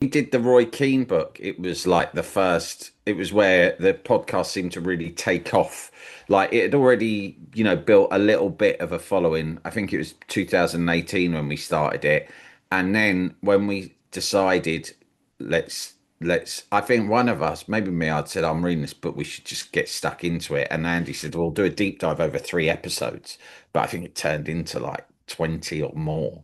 we did the Roy Keane book, it was like the first, it was where the podcast seemed to really take off. Like it had already, built a little bit of a following. I think it was 2018 when we started it. And then when we decided, I think one of us, maybe me, I'd said, I'm reading this book, we should just get stuck into it. And Andy said, we'll do a deep dive over 3 episodes. But I think it turned into like 20 or more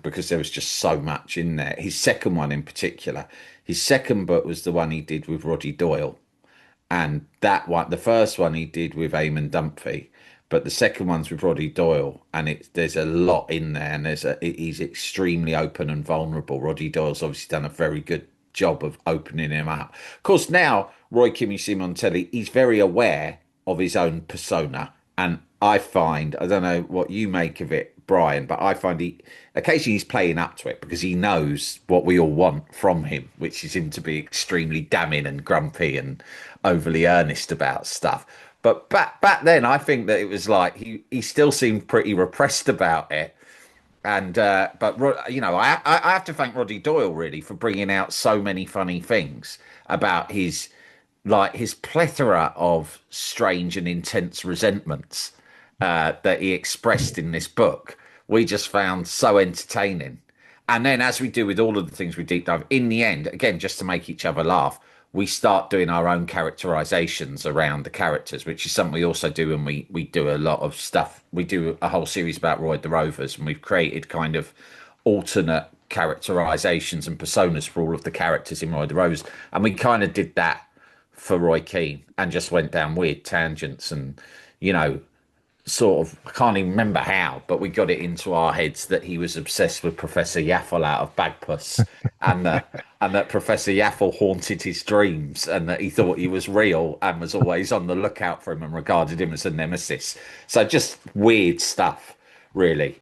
because there was just so much in there. His second one in particular, his second book was the one he did with Roddy Doyle, and that one, the first one he did with Eamon Dunphy, but the second one's with Roddy Doyle, and there's a lot in there, and he's extremely open and vulnerable. Roddy Doyle's obviously done a very good job of opening him up. Of course, now Roy Keane, you see him on telly, he's very aware of his own persona, and I don't know what you make of it, Brian, but I find he occasionally he's playing up to it because he knows what we all want from him, which is him to be extremely damning and grumpy and overly earnest about stuff. But back then, I think that it was like he still seemed pretty repressed about it. And I have to thank Roddy Doyle really for bringing out so many funny things about his plethora of strange and intense resentments that he expressed in this book. We just found so entertaining. And then, as we do with all of the things we deep dive, in the end, again, just to make each other laugh, we start doing our own characterizations around the characters, which is something we also do when we do a lot of stuff. We do a whole series about Roy the Rovers, and we've created kind of alternate characterizations and personas for all of the characters in Roy the Rovers. And we kind of did that for Roy Keane and just went down weird tangents and, you know, sort of, I can't even remember how, but we got it into our heads that he was obsessed with Professor Yaffle out of Bagpuss, and that Professor Yaffle haunted his dreams, and that he thought he was real and was always on the lookout for him and regarded him as a nemesis. So just weird stuff, really.